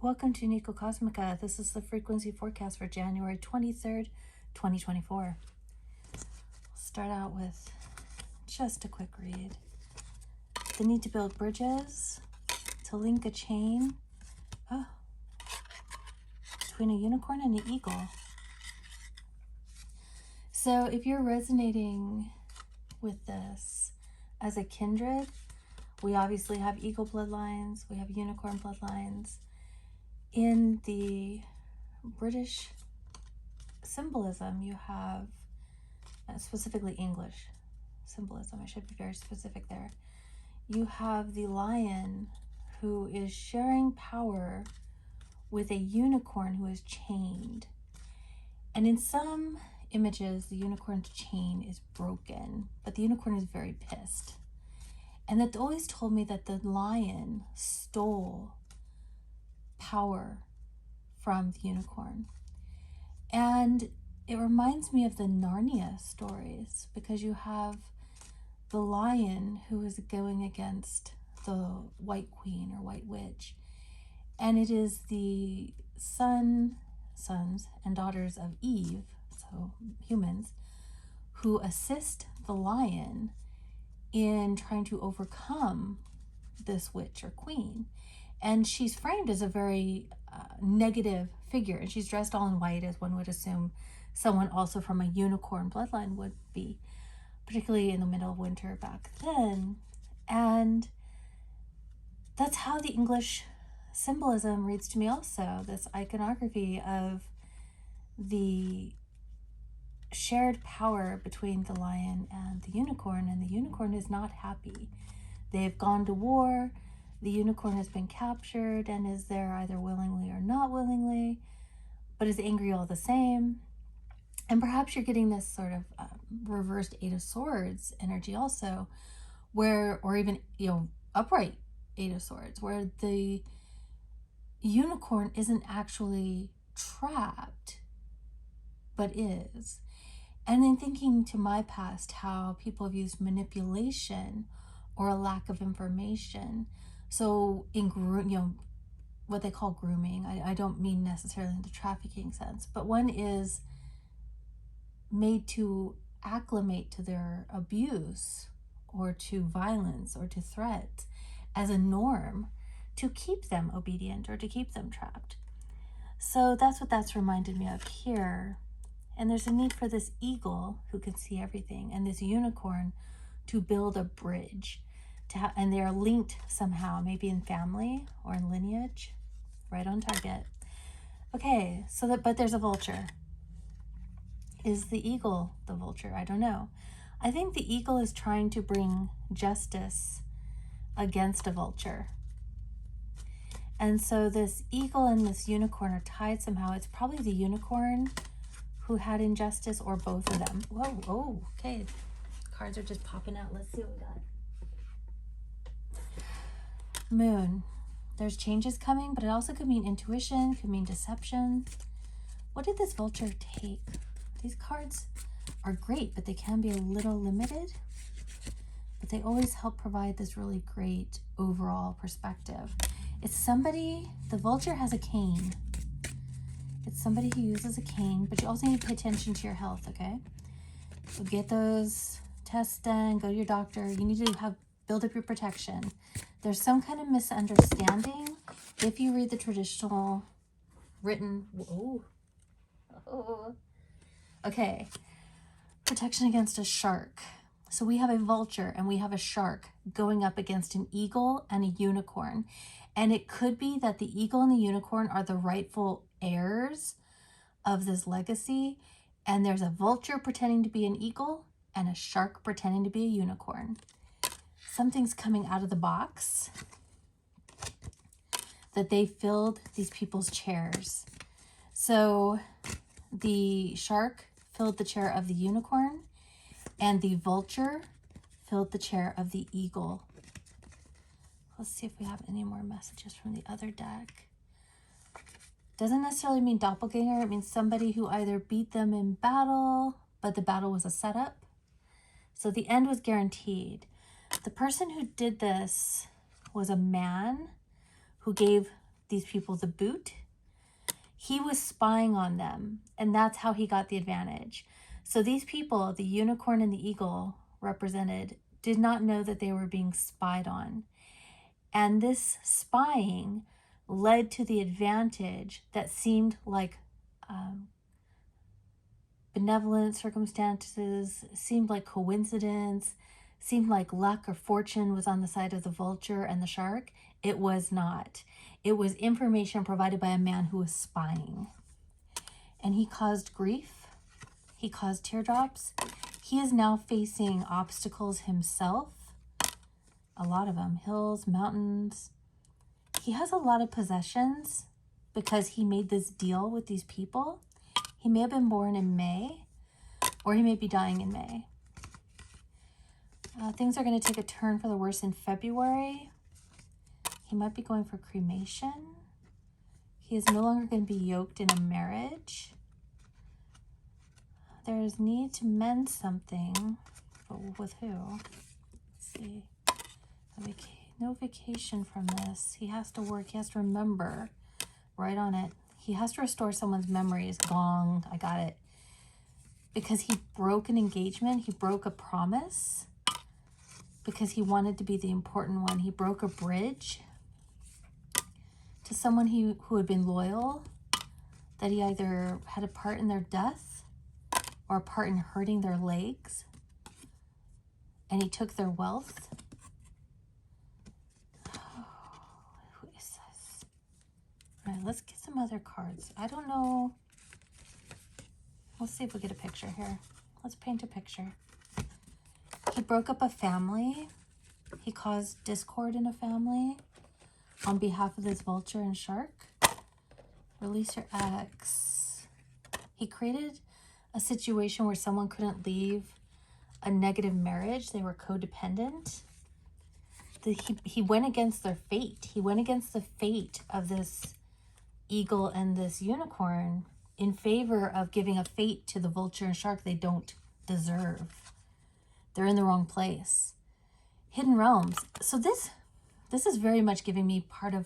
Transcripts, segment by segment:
Welcome to Nico Cosmica. This is the frequency forecast for January 23rd, 2024. I'll start out with just a quick read. The need to build bridges, to link a chain between a unicorn and an eagle. So if you're resonating with this as a kindred, we obviously have eagle bloodlines, we have unicorn bloodlines. In the British symbolism, you have, specifically English symbolism, I should be very specific there. You have the lion who is sharing power with a unicorn who is chained. And in some images, the unicorn's chain is broken, but the unicorn is very pissed. And that always told me that the lion stole power from the unicorn. And it reminds me of the Narnia stories, because you have the lion who is going against the white queen or white witch, and it is the sons and daughters of Eve, so humans, who assist the lion in trying to overcome this witch or queen. And she's framed as a very negative figure, and she's dressed all in white, as one would assume someone also from a unicorn bloodline would be, particularly in the middle of winter back then. And that's how the English symbolism reads to me also, this iconography of the shared power between the lion and the unicorn is not happy. They've gone to war. The unicorn has been captured and is there either willingly or not willingly, but is angry all the same. And perhaps you're getting this sort of reversed Eight of Swords energy also, where, or even, upright Eight of Swords, where the unicorn isn't actually trapped, but is. And then thinking to my past, how people have used manipulation or a lack of information. So in what they call grooming, I don't mean necessarily in the trafficking sense, but one is made to acclimate to their abuse or to violence or to threat as a norm to keep them obedient or to keep them trapped. So that's what that's reminded me of here. And there's a need for this eagle who can see everything and this unicorn to build a bridge. And they are linked somehow, maybe in family or in lineage. Right on target. Okay, but there's a vulture. Is the eagle the vulture? I don't know. I think the eagle is trying to bring justice against a vulture. And so this eagle and this unicorn are tied somehow. It's probably the unicorn who had injustice, or both of them. Whoa, okay. Cards are just popping out. Let's see what we got. Moon. There's changes coming, but it also could mean intuition, could mean deception. What did this vulture take? These cards are great, but they can be a little limited. But they always help provide this really great overall perspective. It's somebody, the vulture has a cane. It's somebody who uses a cane, but you also need to pay attention to your health, okay? So get those tests done, go to your doctor. You need to build up your protection. There's some kind of misunderstanding if you read the traditional written. Okay, protection against a shark. So we have a vulture and we have a shark going up against an eagle and a unicorn. And it could be that the eagle and the unicorn are the rightful heirs of this legacy. And there's a vulture pretending to be an eagle and a shark pretending to be a unicorn. Something's coming out of the box that they filled these people's chairs. So the shark filled the chair of the unicorn and the vulture filled the chair of the eagle. Let's see if we have any more messages from the other deck. Doesn't necessarily mean doppelganger. It means somebody who either beat them in battle, but the battle was a setup. So the end was guaranteed. The person who did this was a man who gave these people the boot. He was spying on them, and that's how he got the advantage. So these people, the unicorn and the eagle represented, did not know that they were being spied on. And this spying led to the advantage that seemed like benevolent circumstances, seemed like coincidence, seemed like luck or fortune was on the side of the vulture and the shark. It was not. It was information provided by a man who was spying. And he caused grief. He caused teardrops. He is now facing obstacles himself. A lot of them. Hills, mountains. He has a lot of possessions because he made this deal with these people. He may have been born in May, or he may be dying in May. Things are going to take a turn for the worse in February. He might be going for cremation. He is no longer going to be yoked in a marriage. There is need to mend something, but with who? Let's see. No vacation from this. He has to work. He has to remember. Right on it. He has to restore someone's memories. Gong. I got it. Because he broke an engagement. He broke a promise. Because he wanted to be the important one. He broke a bridge to someone who had been loyal. That he either had a part in their death or a part in hurting their legs. And he took their wealth. Who is this? All right, let's get some other cards. I don't know. Let's see if we get a picture here. Let's paint a picture. He broke up a family. He caused discord in a family on behalf of this vulture and shark. Release your ex. He created a situation where someone couldn't leave a negative marriage. They were codependent. He went against their fate. He went against the fate of this eagle and this unicorn in favor of giving a fate to the vulture and shark they don't deserve. They're in the wrong place. Hidden realms. So this is very much giving me part of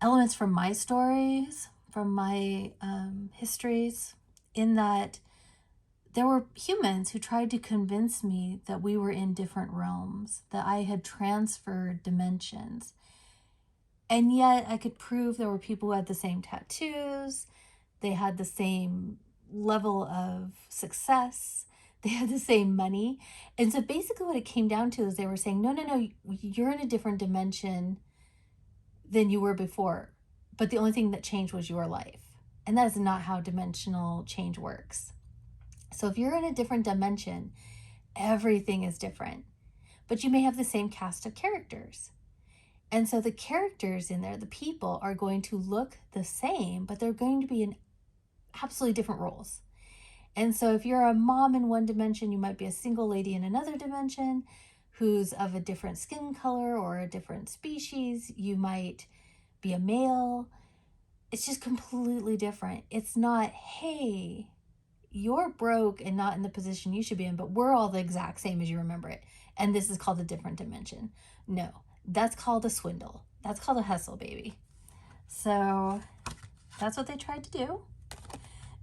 elements from my stories, from my histories, in that there were humans who tried to convince me that we were in different realms, that I had transferred dimensions. And yet I could prove there were people who had the same tattoos, they had the same level of success, they had the same money. And so basically what it came down to is they were saying, no, you're in a different dimension than you were before. But the only thing that changed was your life. And that is not how dimensional change works. So if you're in a different dimension, everything is different. But you may have the same cast of characters. And so the characters in there, the people, are going to look the same, but they're going to be in absolutely different roles. And so if you're a mom in one dimension, you might be a single lady in another dimension who's of a different skin color or a different species. You might be a male. It's just completely different. It's not, hey, you're broke and not in the position you should be in, but we're all the exact same as you remember it. And this is called a different dimension. No, that's called a swindle. That's called a hustle, baby. So that's what they tried to do.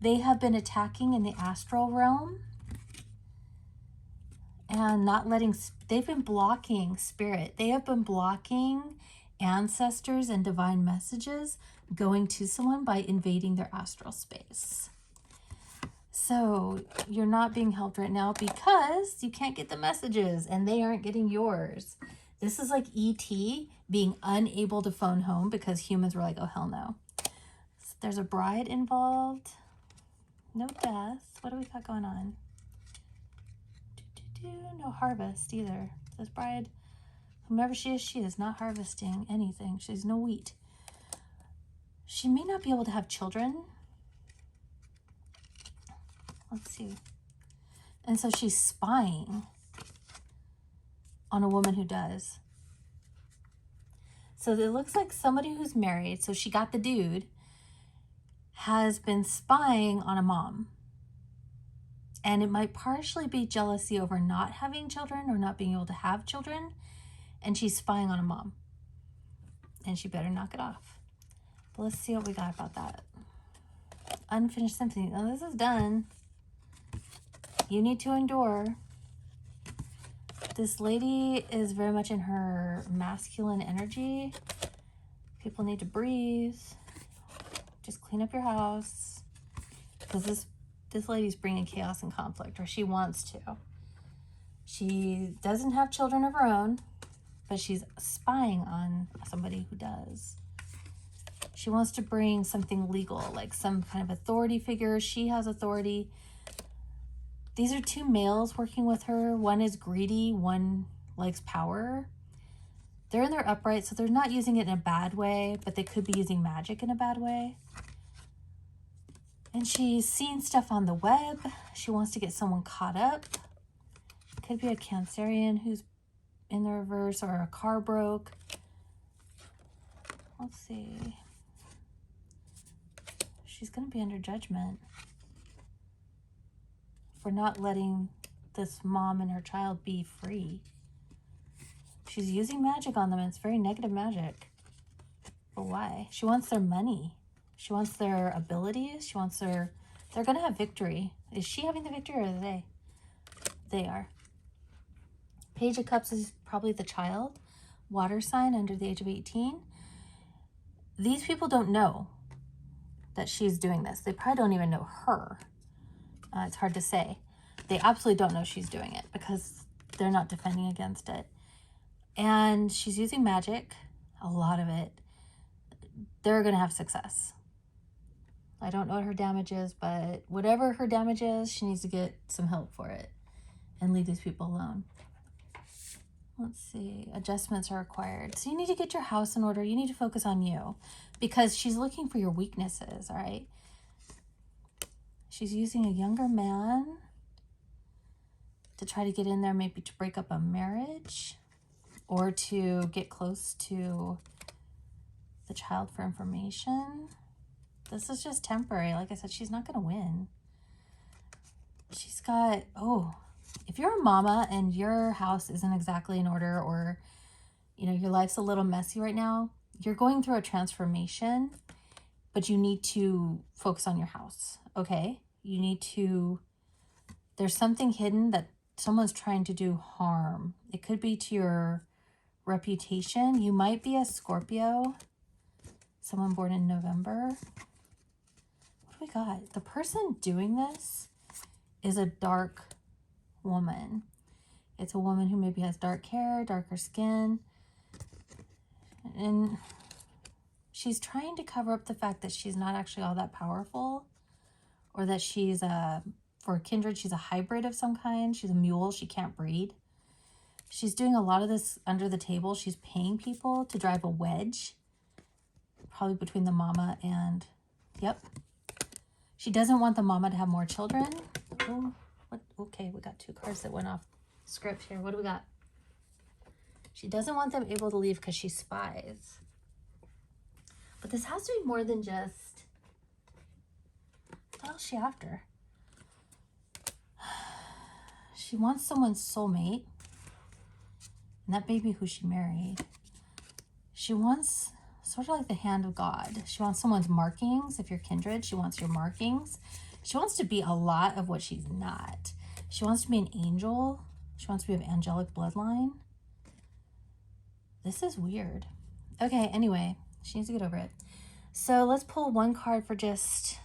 They have been attacking in the astral realm and not letting, they've been blocking spirit. They have been blocking ancestors and divine messages going to someone by invading their astral space. So you're not being helped right now because you can't get the messages and they aren't getting yours. This is like E.T. being unable to phone home because humans were like, oh, hell no. So there's a bride involved. No death. What do we got going on? No harvest either. This bride, whomever she is not harvesting anything. She's no wheat. She may not be able to have children. Let's see. And so she's spying on a woman who does. So it looks like somebody who's married, so she got the dude, has been spying on a mom. And it might partially be jealousy over not having children or not being able to have children. And she's spying on a mom. and she better knock it off. But let's see what we got about that. Unfinished symphony. Now this is done. You need to endure. This lady is very much in her masculine energy. People need to breathe. Just clean up your house. Because this lady's bringing chaos and conflict, or she wants to. She doesn't have children of her own, but she's spying on somebody who does. She wants to bring something legal, like some kind of authority figure. She has authority. These are two males working with her. One is greedy, one likes power. They're in their upright, so they're not using it in a bad way, but they could be using magic in a bad way. And she's seen stuff on the web. She wants to get someone caught up. Could be a Cancerian who's in the reverse, or a car broke. Let's see. She's going to be under judgment for not letting this mom and her child be free. She's using magic on them, and it's very negative magic. But why? She wants their money. She wants their abilities. She wants their... They're going to have victory. Is she having the victory, or are they? They are. Page of Cups is probably the child. Water sign under the age of 18. These people don't know that she's doing this. They probably don't even know her. It's hard to say. They absolutely don't know she's doing it because they're not defending against it. And she's using magic, a lot of it. They're going to have success. I don't know what her damage is, but whatever her damage is, she needs to get some help for it and leave these people alone. Let's see. Adjustments are required. So you need to get your house in order. You need to focus on you because she's looking for your weaknesses, all right? She's using a younger man to try to get in there, maybe to break up a marriage or to get close to the child for information. This is just temporary. Like I said, she's not going to win. She's got, if you're a mama and your house isn't exactly in order, or, you know, your life's a little messy right now, you're going through a transformation, but you need to focus on your house, okay? You need to, there's something hidden that someone's trying to do harm. It could be to your reputation. You might be a Scorpio, someone born in November. What do we got? The person doing this is a dark woman. It's a woman who maybe has dark hair, darker skin, and she's trying to cover up the fact that she's not actually all that powerful, or that she's for kindred, she's a hybrid of some kind. She's a mule. She can't breed. She's doing a lot of this under the table. She's paying people to drive a wedge, probably between the mama and, yep. She doesn't want the mama to have more children. Oh, what? Okay, we got two cards that went off script here. What do we got? She doesn't want them able to leave because she spies. But this has to be more than just... What else is she after? She wants someone's soulmate. And that may be who she married. She wants sort of like the hand of God. She wants someone's markings. If you're kindred, she wants your markings. She wants to be a lot of what she's not. She wants to be an angel. She wants to be of angelic bloodline. This is weird. Okay, anyway, she needs to get over it. So let's pull one card for just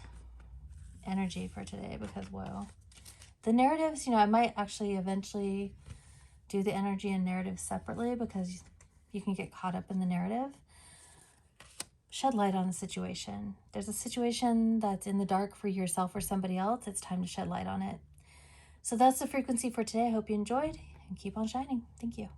energy for today because, whoa. The narratives, you know, I might actually eventually do the energy and narrative separately because you can get caught up in the narrative. Shed light on the situation. There's a situation that's in the dark for yourself or somebody else. It's time to shed light on it. So that's the frequency for today. I hope you enjoyed and keep on shining. Thank you.